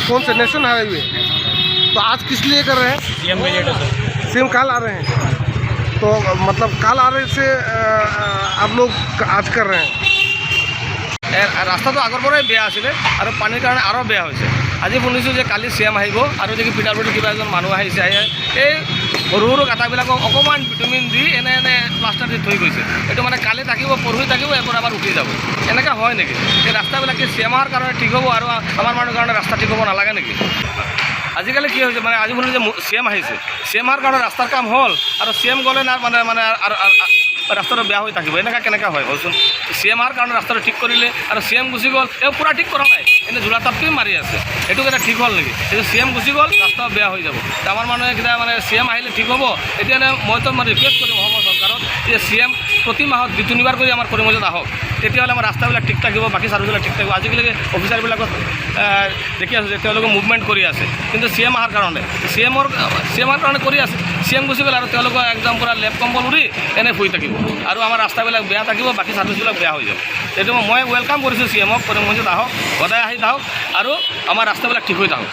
कौन से national highway? तो आज किस लिए कर रहे हैं? सीएम विजिट है सर। सीएम कल आ रहे हैं, तो मतलब कल आ रहे से आप लोग आज कर रहे हैं। रास्ता तो आगर পৰাই বেয়া আছিলে আৰু পানীৰ কাৰণে আৰু বেয়া হৈছে। আজি শুনিছোঁ যে কালি চিএম আহিব আৰু যে পিঠাগুৰি কিবা এজন মানুহ আহিছে এই সৰু সৰু কাটাবিলাকক অকণমান ভিটামিন দি এনে প্লাষ্টাৰ দি থৈ গৈছে। এইটো মানে কালি থাকিব, পৰহি থাকিব, এবাৰ আবাৰ উঠি যাব। এনেকৈ হয় নেকি? এই ৰাস্তাবিলাক কি চিএমৰ কাৰণে ঠিক হ'ব আৰু আমাৰ মানুহৰ কাৰণে ৰাস্তা ঠিক হ'ব নালাগে নেকি? আজিকালি কি হৈছে মানে আজি শুনিলোঁ যে চিএম আহিছে, চিএমৰ কাৰণে ৰাস্তাৰ কাম হ'ল আৰু চিএম গ'লে না মানে ৰাস্তাটো বেয়া হৈ থাকিব। এনেকৈ কেনেকৈ হয় কওকচোন? চিএমৰ কাৰণে ৰাস্তাটো ঠিক কৰিলে আৰু চিএম গুচি গ'ল, তেওঁ পূৰা ঠিক কৰা নাই, এনেই ঝোলা তাপটোৱে মাৰি আছে। এইটো কেতিয়া ঠিক হ'ল নেকি? এইটো চিএম গুচি গ'ল, ৰাস্তা বেয়া হৈ যাব। আমাৰ মানুহে কেতিয়া মানে চিএম আহিলে ঠিক হ'ব। এতিয়া মইতো মানে ৰিকুৱেষ্ট কৰিম অসমৰ চৰকাৰক যে চিএম প্ৰতি মাহত 2-3বাৰ কৰি আমাৰ কৰিমগঞ্জত আহক, তেতিয়াহ'লে আমাৰ ৰাস্তাবিলাক ঠিক থাকিব, বাকী চাৰ্ভিচবিলাক ঠিক থাকিব। আজিকালি অফিচাৰবিলাকক দেখি আছোঁ যে তেওঁলোকে মুভমেণ্ট কৰি আছে, কিন্তু চিএম অহাৰ কাৰণে চিএমৰ কাৰণে কৰি আছে। চিএম গুচি গ'ল আৰু তেওঁলোকৰ একদম পূৰা লেপ কম্বল উৰি এনে শুই থাকিব আৰু আমাৰ ৰাস্তাবিলাক বেয়া থাকিব, বাকী চাৰ্ভিচবিলাক বেয়া হৈ যাব। সেইটো মই ৱেলকাম কৰিছোঁ চিএমক, কৰিমগঞ্জত আহক, সদায় আহি থাকক আৰু আমাৰ ৰাস্তাবিলাক ঠিক হৈ থাকক।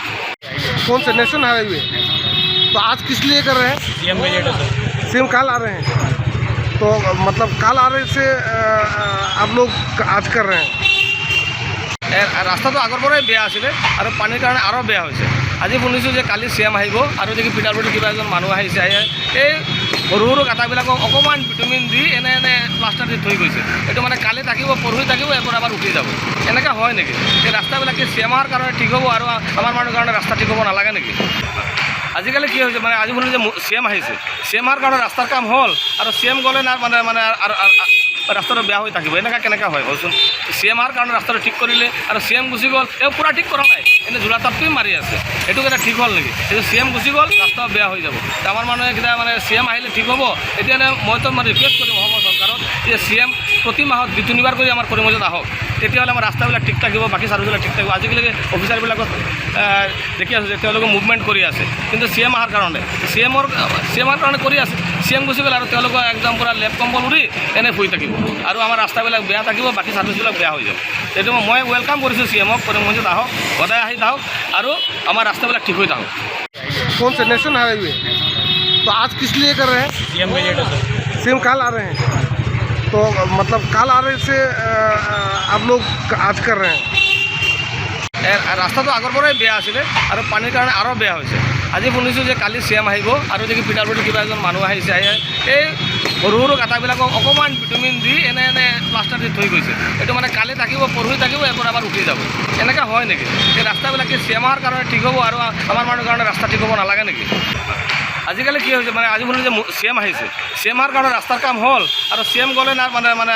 कौन से नेशनल हाईवे? तो आज किस लिए कर रहे हैं? सीएम विजिट है सर। सीएम कल आ रहे हैं, तो मतलब कल आ रहे से आप लोग आज कर रहे हैं। ৰাস্তা তো আগৰ পৰাই বেয়া আছিলে আৰু পানীৰ কাৰণে আৰু বেয়া হৈছে। আজি শুনিছোঁ যে কালি চিএম আহিব আৰু যে পিঠাগুৰি কিবা এজন মানুহ আহিছে এই সৰু সৰু কাটাবিলাকক অকণমান ভিটামিন দি এনে প্লাষ্টাৰ দি থৈ গৈছে। এইটো মানে কালি থাকিব, পৰহি থাকিব, এবাৰ আবাৰ উঠি যাব। এনেকৈ হয় নেকি? এই ৰাস্তাবিলাক কি চিএমৰ কাৰণে ঠিক হ'ব আৰু আমাৰ মানুহৰ কাৰণে ৰাস্তা ঠিক হ'ব নালাগে নেকি? আজিকালি কি হৈছে মানে আজি শুনিলোঁ যে চিএম আহিছে, চিএমৰ কাৰণে ৰাস্তাৰ কাম হ'ল আৰু চিএম গ'লে না মানে ৰাস্তাটো বেয়া হৈ থাকিব। এনেকৈ কেনেকৈ হয় কওকচোন? চিএমৰ কাৰণে ৰাস্তাটো ঠিক কৰিলে আৰু চিএম গুচি গ'ল, তেওঁ পূৰা ঠিক কৰা নাই, এনেই ঝোলা তাপটোৱে মাৰি আছে। এইটো কেতিয়া ঠিক হ'ল নেকি? এইটো চিএম গুচি গ'ল, ৰাস্তা বেয়া হৈ যাব। আমাৰ মানুহে কেতিয়া মানে চিএম আহিলে ঠিক হ'ব। এতিয়া মইতো মানে ৰিকুৱেষ্ট কৰিম অসমৰ চৰকাৰক যে চিএম প্ৰতি মাহত 2-3বাৰ কৰি আমাৰ কৰিমগঞ্জত আহক, তেতিয়াহ'লে আমাৰ ৰাস্তাবিলাক ঠিক থাকিব, বাকী চাৰ্ভিচবিলাক ঠিক থাকিব। আজিকালি অফিচাৰবিলাকক দেখি আছোঁ যে তেওঁলোকে মুভমেণ্ট কৰি আছে, কিন্তু চিএম অহাৰ কাৰণে চিএমৰ কাৰণে কৰি আছে। চিএম গুচি গ'ল আৰু তেওঁলোকৰ একদম পূৰা লেপ কম্বল উৰি এনে শুই থাকিব আৰু আমাৰ ৰাস্তাবিলাক বেয়া থাকিব, বাকী চাৰ্ভিচবিলাক বেয়া হৈ যাব। সেইটো মই ৱেলকাম কৰিছোঁ চিএমক, কৰিমগঞ্জত আহক, সদায় আহি থাকক আৰু আমাৰ ৰাস্তাবিলাক ঠিক হৈ থাকক। कौन से नेशनल हाईवे? तो आज किस लिए कर रहे हैं? सीएम विजिट है सर। सीएम कल आ रहे हैं, तो मतलब कल आ रहे से आप लोग आज कर रहे हैं। ৰাস্তা তো আগৰ পৰাই বেয়া আছিলে আৰু পানীৰ কাৰণে আৰু বেয়া হৈছে। আজি শুনিছোঁ যে কালি চিএম আহিব আৰু যে পিঠাগুৰি কিবা এজন মানুহ আহিছে এই সৰু সৰু কাটাবিলাকক অকণমান ভিটামিন দি এনে প্লাষ্টাৰ দি থৈ গৈছে। এইটো মানে কালি থাকিব, পৰহি থাকিব, এবাৰ আবাৰ উঠি যাব। এনেকৈ হয় নেকি? এই ৰাস্তাবিলাক কি চিএমৰ কাৰণে ঠিক হ'ব আৰু আমাৰ মানুহৰ কাৰণে ৰাস্তা ঠিক হ'ব নালাগে নেকি? আজিকালি কি হৈছে মানে আজি শুনিলোঁ যে চিএম আহিছে, চিএমৰ কাৰণে ৰাস্তাৰ কাম হ'ল আৰু চিএম গ'লে না মানে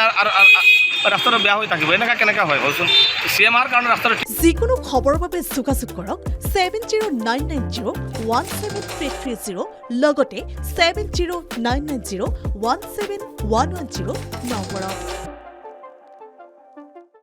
ৰাস্তাটো বেয়া হৈ থাকিব। এনেকৈ কেনেকৈ হয় কওকচোন? চিএমৰ কাৰণে ৰাস্তাটো যিকোনো খবৰৰ বাবে যোগাযোগ কৰক 7099017330 লগতে 7099017110 নম্বৰত।